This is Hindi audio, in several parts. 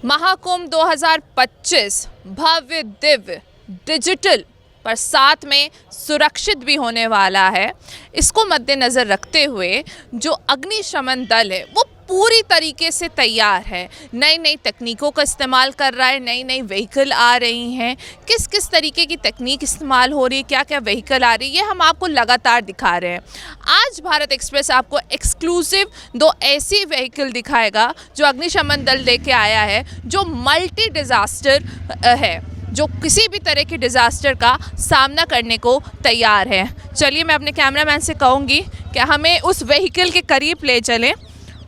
महाकुंभ 2025 भव्य दिव्य डिजिटल पर साथ में सुरक्षित भी होने वाला है। इसको मद्देनज़र रखते हुए जो अग्निशमन दल है वो पूरी तरीके से तैयार है। नई नई तकनीकों का इस्तेमाल कर रहा है, नई नई व्हीकल आ रही हैं, किस किस तरीके की तकनीक इस्तेमाल हो रही है, क्या क्या व्हीकल आ रही है, ये हम आपको लगातार दिखा रहे हैं। आज भारत एक्सप्रेस आपको एक्सक्लूसिव दो ऐसी व्हीकल दिखाएगा जो अग्निशमन दल लेके आया है, जो मल्टी डिज़ास्टर है, जो किसी भी तरह के डिज़ास्टर का सामना करने को तैयार है। चलिए मैं अपने कैमरामैन से कहूँगी कि हमें उस व्हीकल के करीब ले चलें।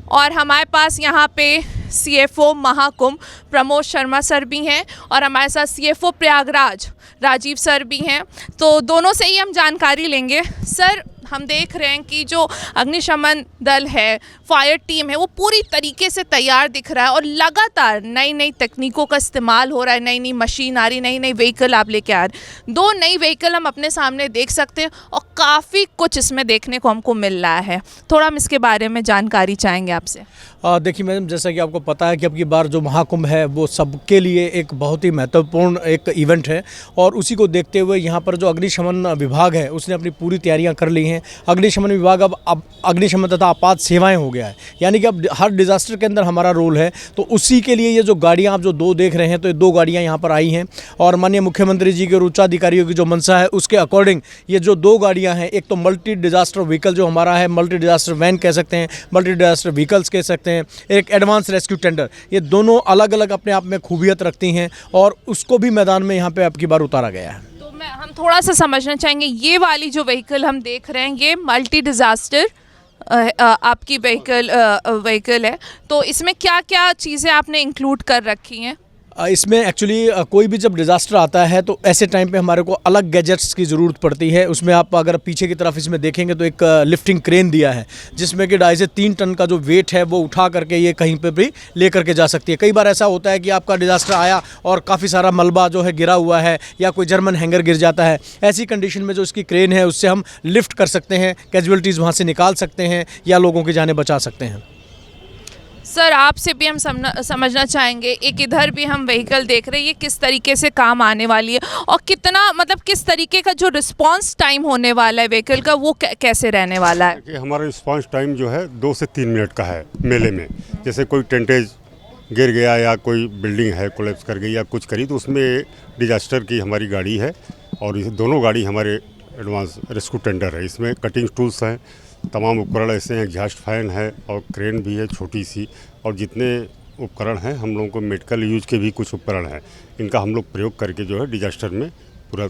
और हमारे पास यहाँ पे CFO महाकुंभ प्रमोद शर्मा सर भी हैं और हमारे साथ CFO प्रयागराज राजीव सर भी हैं। तो दोनों से ही हम जानकारी लेंगे। सर, हम देख रहे हैं कि जो अग्निशमन दल है, फायर टीम है, वो पूरी तरीके से तैयार दिख रहा है और लगातार नई नई तकनीकों का इस्तेमाल हो रहा है। नई नई मशीन आ रही, नई नई व्हीकल आप लेके आ रहे। दो नई व्हीकल हम अपने सामने देख सकते हैं और काफ़ी कुछ इसमें देखने को हमको मिल रहा है। थोड़ा हम इसके बारे में जानकारी चाहेंगे आपसे। देखिए मैडम, जैसा कि आपको पता है कि अब की बार जो महाकुंभ है वो सबके लिए एक बहुत ही महत्वपूर्ण एक इवेंट है और उसी को देखते हुए यहाँ पर जो अग्निशमन विभाग है उसने अपनी पूरी तैयारियाँ कर ली हैं। अग्निशमन विभाग अब अग्निशमन तथा आपात सेवाएं हो गया है, यानी कि अब हर डिज़ास्टर के अंदर हमारा रोल है। तो उसी के लिए ये जो गाड़ियाँ आप जो दो देख रहे हैं, तो ये दो गाड़ियाँ यहाँ पर आई हैं और माननीय मुख्यमंत्री जी के और उच्चाधिकारियों की जो मंशा है उसके अकॉर्डिंग ये जो दो गाड़ियाँ हैं, एक तो मल्टी डिज़ास्टर व्हीकल जो हमारा है, मल्टी डिज़ास्टर वैन कह सकते हैं, मल्टी डिज़ास्टर व्हीकल्स कह सकते हैं, एक एडवांस रेस्क्यू टेंडर, ये दोनों अलग अलग अपने आप में खूबियत रखती हैं और उसको भी मैदान में यहाँ पे अब की बार उतारा गया है। हम थोड़ा सा समझना चाहेंगे, ये वाली जो व्हीकल हम देख रहे हैं ये मल्टी डिज़ास्टर आपकी व्हीकल है, तो इसमें क्या क्या चीज़ें आपने इंक्लूड कर रखी हैं? इसमें एक्चुअली कोई भी जब डिज़ास्टर आता है तो ऐसे टाइम पे हमारे को अलग गैजेट्स की ज़रूरत पड़ती है। उसमें आप अगर पीछे की तरफ इसमें देखेंगे तो एक लिफ्टिंग क्रेन दिया है जिसमें कि 2.5 से 3 टन का जो वेट है वो उठा करके ये कहीं पे भी ले करके जा सकती है। कई बार ऐसा होता है कि आपका डिज़ास्टर आया और काफ़ी सारा मलबा जो है गिरा हुआ है या कोई जर्मन हैंगर गिर जाता है। ऐसी कंडीशन में जो इसकी क्रेन है उससे हम लिफ्ट कर सकते हैं, कैजुअलिटीज़ वहाँ से निकाल सकते हैं या लोगों की जानें बचा सकते हैं। सर, आपसे भी हम समझना चाहेंगे, एक इधर भी हम व्हीकल देख रहे हैं, ये किस तरीके से काम आने वाली है और कितना मतलब किस तरीके का जो रिस्पांस टाइम होने वाला है व्हीकल का वो कैसे रहने वाला है? कि हमारा रिस्पांस टाइम जो है 2 से 3 मिनट का है। मेले में जैसे कोई टेंटेज गिर गया या कोई बिल्डिंग है कोलैप्स कर गई या कुछ करी तो उसमें डिजास्टर की हमारी गाड़ी है और ये दोनों गाड़ी हमारे एडवांस रेस्क्यू टेंडर है। इसमें कटिंग टूल्स हैं, तमाम उपकरण ऐसे हैं, एग्जॉस्ट फैन है और क्रेन भी है छोटी सी, और जितने उपकरण हैं हम लोगों को मेडिकल यूज के भी कुछ उपकरण हैं, इनका हम लोग प्रयोग करके जो है डिजास्टर में पूरा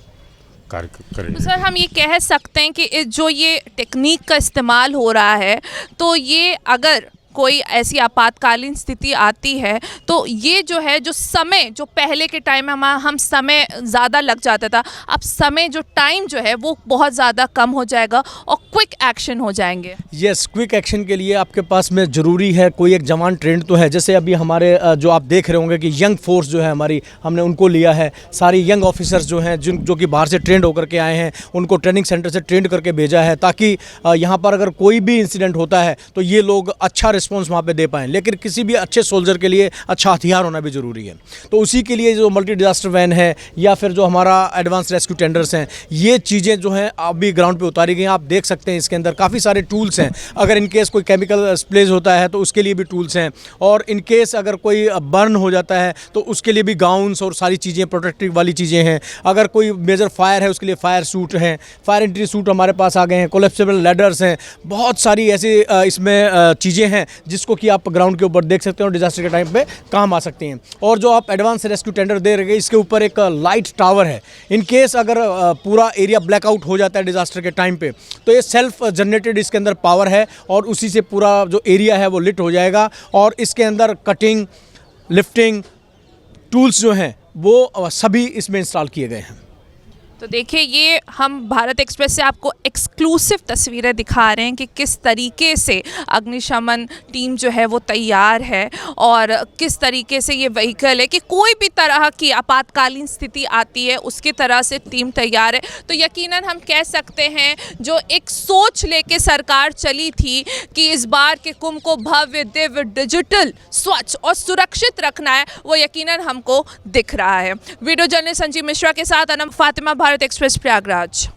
कार्य करेंगे। तो सर, हम ये कह सकते हैं कि जो ये टेक्निक का इस्तेमाल हो रहा है तो ये अगर कोई ऐसी आपातकालीन स्थिति आती है तो ये जो है जो समय जो पहले के टाइम में हम समय ज़्यादा लग जाता था, अब समय जो टाइम जो है वो बहुत ज़्यादा कम हो जाएगा और क्विक एक्शन हो जाएंगे। यस, क्विक एक्शन के लिए आपके पास में ज़रूरी है कोई एक जवान ट्रेंड तो है। जैसे अभी हमारे जो आप देख रहे होंगे कि यंग फोर्स जो है हमारी, हमने उनको लिया है। सारी यंग ऑफिसर्स जो हैं जो कि बाहर से ट्रेंड होकर के आए हैं, उनको ट्रेनिंग सेंटर से ट्रेंड करके भेजा है ताकि यहाँ पर अगर कोई भी इंसिडेंट होता है तो ये लोग अच्छा रिस्पॉन्स वहाँ पे दे पाएँ। लेकिन किसी भी अच्छे सोल्जर के लिए अच्छा हथियार होना भी ज़रूरी है। तो उसी के लिए जो मल्टी डिजास्टर वैन है या फिर जो हमारा एडवांस रेस्क्यू टेंडर्स हैं, ये चीज़ें जो हैं अभी ग्राउंड पे उतारी गई हैं। आप देख सकते हैं इसके अंदर काफ़ी सारे टूल्स हैं। अगर इन केस कोई केमिकल स्प्लेज होता है तो उसके लिए भी टूल्स हैं, और इन केस अगर कोई बर्न हो जाता है तो उसके लिए भी गाउन्स और सारी चीज़ें प्रोटेक्टिव वाली चीज़ें हैं। अगर कोई मेजर फायर है उसके लिए फायर सूट हैं, फायर एंट्री सूट हमारे पास आ गए हैं, कोलैप्सिबल लैडर्स हैं, बहुत सारी ऐसी इसमें चीज़ें हैं जिसको कि आप ग्राउंड के ऊपर देख सकते हैं और डिजास्टर के टाइम पे काम आ सकती हैं। और जो आप एडवांस रेस्क्यू टेंडर दे रहे हैं इसके ऊपर एक लाइट टावर है। इन केस अगर पूरा एरिया ब्लैकआउट हो जाता है डिजास्टर के टाइम पे तो ये सेल्फ जनरेटेड इसके अंदर पावर है और उसी से पूरा जो एरिया है वो लिट हो जाएगा। और इसके अंदर कटिंग, लिफ्टिंग टूल्स जो हैं वो सभी इसमें इंस्टॉल किए गए हैं। तो देखिए, ये हम भारत एक्सप्रेस से आपको एक्सक्लूसिव तस्वीरें दिखा रहे हैं कि किस तरीके से अग्निशमन टीम जो है वो तैयार है और किस तरीके से ये व्हीकल है कि कोई भी तरह की आपातकालीन स्थिति आती है उसकी तरह से टीम तैयार है। तो यकीनन हम कह सकते हैं जो एक सोच लेके सरकार चली थी कि इस बार के कुंभ को भव्य, दिव्य, डिजिटल, स्वच्छ और सुरक्षित रखना है, वो यकीनन हमको दिख रहा है। वीडियो जर्नलिस्ट संजीव मिश्रा के साथ अनम फातिमा, भारत एक्सप्रेस, प्रयागराज।